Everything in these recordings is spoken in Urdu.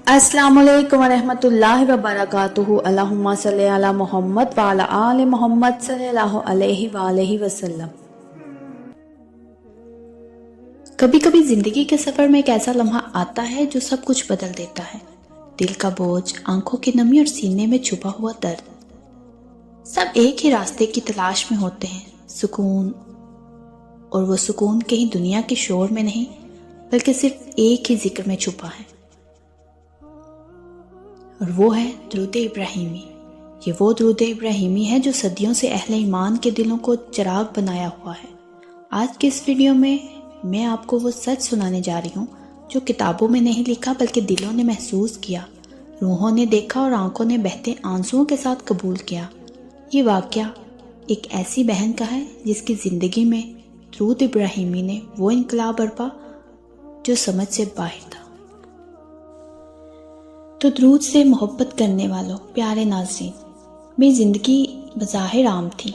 السلام علیکم ورحمۃ اللہ وبرکاتہ۔ اللہم صلی علی محمد وعلی آل محمد صلی اللہ علیہ وآلہ وسلم۔ کبھی کبھی زندگی کے سفر میں ایک ایسا لمحہ آتا ہے جو سب کچھ بدل دیتا ہے۔ دل کا بوجھ، آنکھوں کی نمی اور سینے میں چھپا ہوا درد، سب ایک ہی راستے کی تلاش میں ہوتے ہیں، سکون۔ اور وہ سکون کہیں دنیا کے شور میں نہیں بلکہ صرف ایک ہی ذکر میں چھپا ہے، اور وہ ہے درود ابراہیمی۔ یہ وہ درود ابراہیمی ہے جو صدیوں سے اہل ایمان کے دلوں کو چراغ بنایا ہوا ہے۔ آج کی اس ویڈیو میں آپ کو وہ سچ سنانے جا رہی ہوں جو کتابوں میں نہیں لکھا بلکہ دلوں نے محسوس کیا، روحوں نے دیکھا اور آنکھوں نے بہتے آنسوؤں کے ساتھ قبول کیا۔ یہ واقعہ ایک ایسی بہن کا ہے جس کی زندگی میں درود ابراہیمی نے وہ انقلاب برپا جو سمجھ سے باہر تھا۔ تو درود سے محبت کرنے والوں، پیارے ناظرین، میری زندگی بظاہر عام تھی،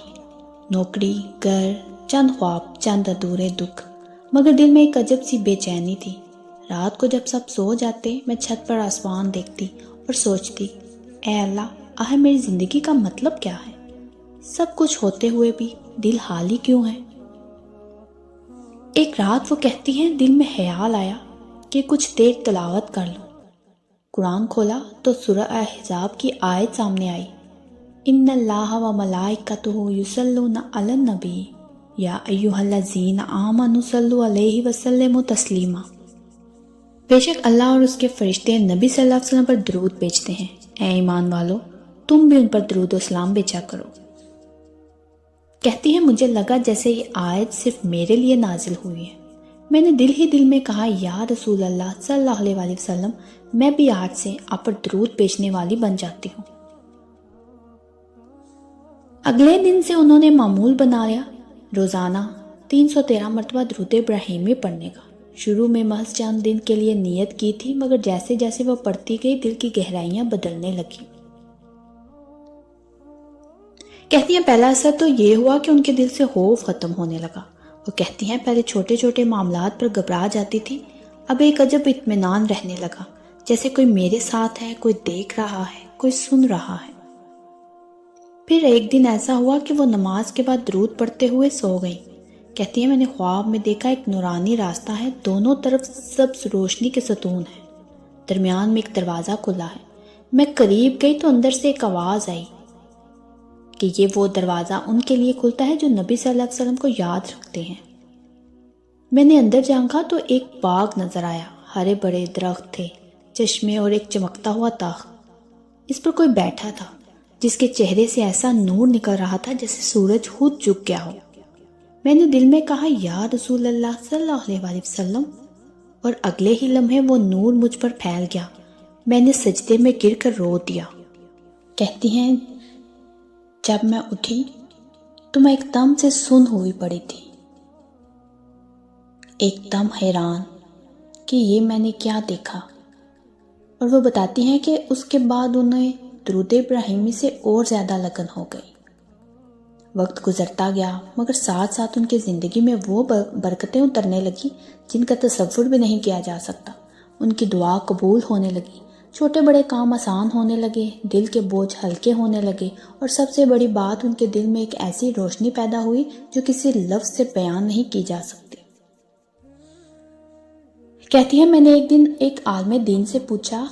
نوکری، گھر، چند خواب، چند ادھورے دکھ، مگر دل میں ایک عجب سی بے چینی تھی۔ رات کو جب سب سو جاتے میں چھت پر آسمان دیکھتی اور سوچتی، اے اللہ، آخر میری زندگی کا مطلب کیا ہے؟ سب کچھ ہوتے ہوئے بھی دل خالی کیوں ہے؟ ایک رات وہ کہتی ہیں، دل میں خیال آیا کہ کچھ دیر تلاوت کر لوں۔ قرآن کھولا تو سورہ احزاب کی آیت سامنے آئی، ان اللہ و ملائکتہ یصلون علی النبی یا ایھا الذین آمنوا صلوا علیہ وسلموا تسلیما۔ بے شک اللہ اور اس کے فرشتے نبی صلی اللہ علیہ وسلم پر درود بھیجتے ہیں، اے ایمان والو تم بھی ان پر درود و سلام بھیجا کرو۔ کہتی ہے، مجھے لگا جیسے یہ آیت صرف میرے لیے نازل ہوئی ہے۔ میں نے دل ہی دل میں کہا، یا رسول اللہ صلی اللہ علیہ وآلہ وسلم، میں بھی آج سے آپ پر درود بھیجنے والی بن جاتی ہوں۔ اگلے دن سے انہوں نے معمول بنا لیا روزانہ 313 مرتبہ درود ابراہیمی پڑھنے کا۔ شروع میں محض چند دن کے لیے نیت کی تھی، مگر جیسے جیسے وہ پڑھتی گئی دل کی گہرائیاں بدلنے لگی۔ کہتی ہیں، پہلا اثر تو یہ ہوا کہ ان کے دل سے خوف ختم ہونے لگا۔ وہ کہتی ہیں، پہلے چھوٹے چھوٹے معاملات پر گھبرا جاتی تھی، اب ایک عجب اطمینان رہنے لگا، جیسے کوئی میرے ساتھ ہے، کوئی دیکھ رہا ہے، کوئی سن رہا ہے۔ پھر ایک دن ایسا ہوا کہ وہ نماز کے بعد درود پڑھتے ہوئے سو گئیں۔ کہتی ہے، میں نے خواب میں دیکھا ایک نورانی راستہ ہے، دونوں طرف سبز روشنی کے ستون ہیں، درمیان میں ایک دروازہ کھلا ہے۔ میں قریب گئی تو اندر سے ایک آواز آئی کہ یہ وہ دروازہ ان کے لیے کھلتا ہے جو نبی صلی اللہ علیہ وسلم کو یاد رکھتے ہیں۔ میں نے اندر جھانکا تو ایک باغ نظر آیا، ہرے بڑے درخت تھے، چشمے اور ایک چمکتا ہوا تخت۔ اس پر کوئی بیٹھا تھا جس کے چہرے سے ایسا نور نکل رہا تھا جیسے سورج خود جھک گیا ہو۔ میں نے دل میں کہا، یا رسول اللہ صلی اللہ علیہ وآلہ وسلم، اور اگلے ہی لمحے وہ نور مجھ پر پھیل گیا۔ میں نے سجدے میں گر کر رو دیا۔ کہتی ہیں، جب میں اٹھی تو میں ایک دم سے سن ہوئی پڑی تھی، ایک دم حیران کہ یہ میں نے کیا دیکھا۔ اور وہ بتاتی ہیں کہ اس کے بعد انہیں درود ابراہیمی سے اور زیادہ لگن ہو گئی۔ وقت گزرتا گیا مگر ساتھ ساتھ ان کی زندگی میں وہ برکتیں اترنے لگی جن کا تصور بھی نہیں کیا جا سکتا۔ ان کی دعا قبول ہونے لگی، چھوٹے بڑے کام آسان ہونے لگے، دل کے بوجھ ہلکے ہونے لگے، اور سب سے بڑی بات، ان کے دل میں ایک ایسی روشنی پیدا ہوئی جو کسی لفظ سے بیان نہیں کی جا سکتی۔ کہتی ہے، میں نے ایک دن ایک عالم دین سے پوچھا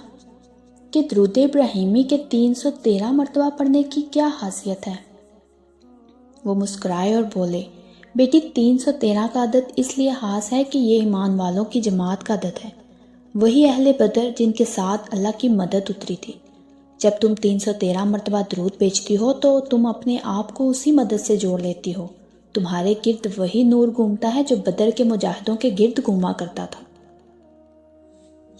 کہ درود ابراہیمی کے 313 مرتبہ پڑھنے کی کیا خاصیت ہے؟ وہ مسکرائے اور بولے، بیٹی، 313 کا عدد اس لیے خاص ہے کہ یہ ایمان والوں کی جماعت کا عدد ہے، وہی اہل بدر جن کے ساتھ اللہ کی مدد اتری تھی۔ جب تم 313 مرتبہ درود بھیجتی ہو تو تم اپنے آپ کو اسی مدد سے جوڑ لیتی ہو۔ تمہارے گرد وہی نور گھومتا ہے جو بدر کے مجاہدوں کے گرد گھوما کرتا تھا۔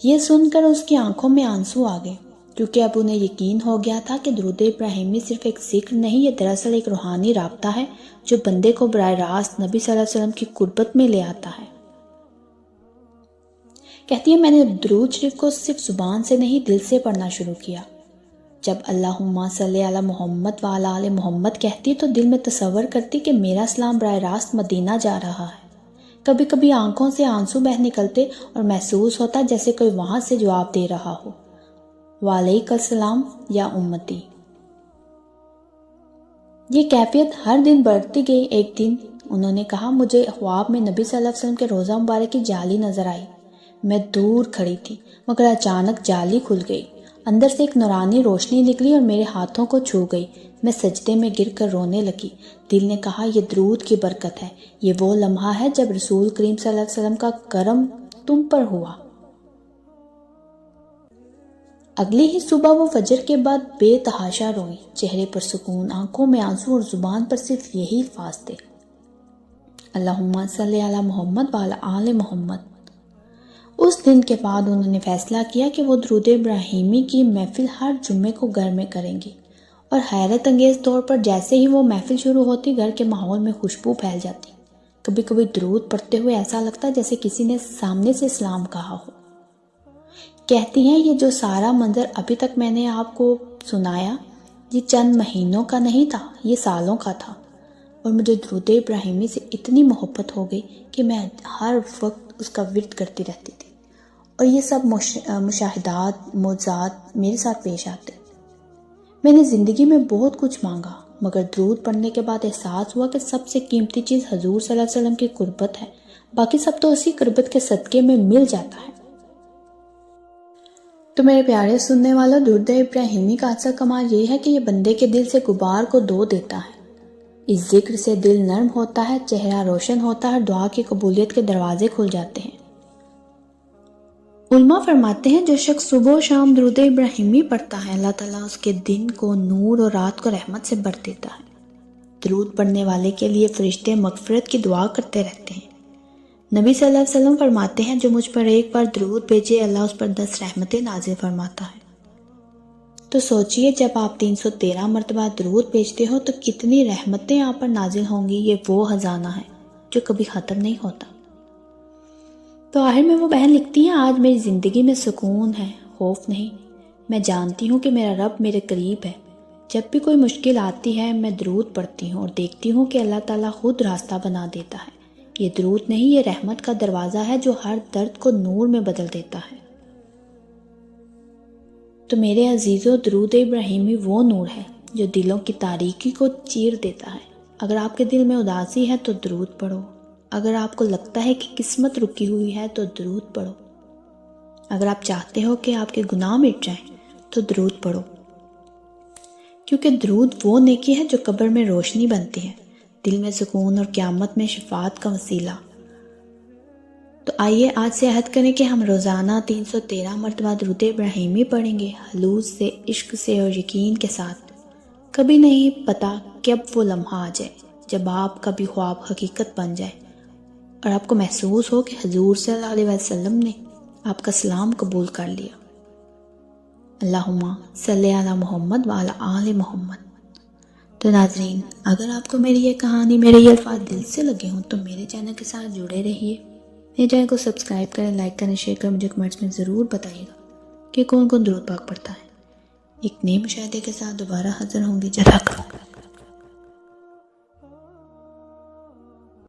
یہ سن کر اس کی آنکھوں میں آنسو آ گئے، کیونکہ اب انہیں یقین ہو گیا تھا کہ درود ابراہیمی صرف ایک ذکر نہیں، یہ دراصل ایک روحانی رابطہ ہے جو بندے کو براہ راست نبی صلی اللہ علیہ وسلم کی قربت میں لے آتا ہے۔ کہتی ہے، میں نے درود شریف کو صرف زبان سے نہیں دل سے پڑھنا شروع کیا۔ جب اللہم صلی علی محمد وعلی آل محمد کہتی تو دل میں تصور کرتی کہ میرا اسلام براہ راست مدینہ جا رہا ہے۔ کبھی کبھی آنکھوں سے آنسو بہہ نکلتے اور محسوس ہوتا جیسے کوئی وہاں سے جواب دے رہا ہو، وعلیکم السلام یا امتی۔ یہ کیفیت ہر دن بڑھتی گئی۔ ایک دن انہوں نے کہا، مجھے خواب میں نبی صلی اللہ علیہ وسلم کے روضہ مبارک کی جالی نظر آئی۔ میں دور کھڑی تھی مگر اچانک جالی کھل گئی، اندر سے ایک نورانی روشنی نکلی اور میرے ہاتھوں کو چھو گئی۔ میں سجدے میں گر کر رونے لگی۔ دل نے کہا، یہ درود کی برکت ہے، یہ وہ لمحہ ہے جب رسول کریم صلی اللہ علیہ وسلم کا کرم تم پر ہوا۔ اگلی ہی صبح وہ فجر کے بعد بے تحاشا روئی، چہرے پر سکون، آنکھوں میں آنسو اور زبان پر صرف یہی الفاظ تھے، اللہم صلی علی محمد وعلی آل محمد۔ اس دن کے بعد انہوں نے فیصلہ کیا کہ وہ درود ابراہیمی کی محفل ہر جمعے کو گھر میں کریں گے، اور حیرت انگیز طور پر جیسے ہی وہ محفل شروع ہوتی گھر کے ماحول میں خوشبو پھیل جاتی۔ کبھی کبھی درود پڑھتے ہوئے ایسا لگتا جیسے کسی نے سامنے سے اسلام کہا ہو۔ کہتی ہیں، یہ جو سارا منظر ابھی تک میں نے آپ کو سنایا، یہ چند مہینوں کا نہیں تھا، یہ سالوں کا تھا، اور مجھے درود ابراہیمی سے اتنی محبت ہو گئی کہ میں ہر وقت اس کا ورد کرتی رہتی تھی، اور یہ سب مشاہدات، معجزات میرے ساتھ پیش آتے۔ میں نے زندگی میں بہت کچھ مانگا، مگر درود پڑھنے کے بعد احساس ہوا کہ سب سے قیمتی چیز حضور صلی اللہ علیہ وسلم کی قربت ہے، باقی سب تو اسی قربت کے صدقے میں مل جاتا ہے۔ تو میرے پیارے سننے والوں، درود ابراہیمی کا اصل کمال یہ ہے کہ یہ بندے کے دل سے غبار کو دھو دیتا ہے۔ اس ذکر سے دل نرم ہوتا ہے، چہرہ روشن ہوتا ہے، دعا کی قبولیت کے دروازے کھل جاتے ہیں۔ علماء فرماتے ہیں، جو شخص صبح و شام درود ابراہیمی پڑھتا ہے، اللہ تعالیٰ اس کے دن کو نور اور رات کو رحمت سے بھر دیتا ہے۔ درود پڑھنے والے کے لیے فرشتے مغفرت کی دعا کرتے رہتے ہیں۔ نبی صلی اللہ علیہ وسلم فرماتے ہیں، جو مجھ پر ایک بار درود بھیجے، اللہ اس پر 10 رحمتیں نازل فرماتا ہے۔ تو سوچئے، جب آپ 313 مرتبہ درود بھیجتے ہو تو کتنی رحمتیں آپ پر نازل ہوں گی۔ یہ وہ خزانہ ہے جو کبھی ختم نہیں ہوتا۔ تو آخر میں وہ بہن لکھتی ہیں، آج میری زندگی میں سکون ہے، خوف نہیں۔ میں جانتی ہوں کہ میرا رب میرے قریب ہے۔ جب بھی کوئی مشکل آتی ہے، میں درود پڑھتی ہوں اور دیکھتی ہوں کہ اللہ تعالیٰ خود راستہ بنا دیتا ہے۔ یہ درود نہیں، یہ رحمت کا دروازہ ہے جو ہر درد کو نور میں بدل دیتا ہے۔ تو میرے عزیزو، درود ابراہیمی وہ نور ہے جو دلوں کی تاریکی کو چیر دیتا ہے۔ اگر آپ کے دل میں اداسی ہے تو درود پڑھو۔ اگر آپ کو لگتا ہے کہ قسمت رکی ہوئی ہے تو درود پڑھو۔ اگر آپ چاہتے ہو کہ آپ کے گناہ مٹ جائیں تو درود پڑھو، کیونکہ درود وہ نیکی ہے جو قبر میں روشنی بنتی ہے، دل میں سکون اور قیامت میں شفاعت کا وسیلہ۔ تو آئیے آج سے عہد کریں کہ ہم روزانہ 313 مرتبہ درود ابراہیمی پڑھیں گے، خلوص سے، عشق سے اور یقین کے ساتھ۔ کبھی نہیں پتا کب وہ لمحہ آ جائے جب آپ کا بھی خواب حقیقت بن جائے اور آپ کو محسوس ہو کہ حضور صلی اللہ علیہ وسلم نے آپ کا سلام قبول کر لیا۔ اللہم صلی علی محمد وعلی آل محمد۔ تو ناظرین، اگر آپ کو میری یہ کہانی، میرے یہ الفاظ دل سے لگے ہوں تو میرے چینل کے ساتھ جڑے رہیے۔ میرے چینل کو سبسکرائب کریں، لائک کریں، شیئر کریں، مجھے کمنٹس میں ضرور بتائیے گا کہ کون کون درود پاک پڑھتا ہے۔ ایک نئے مشاہدے کے ساتھ دوبارہ حاضر ہوں گی۔ جزاک اللہ۔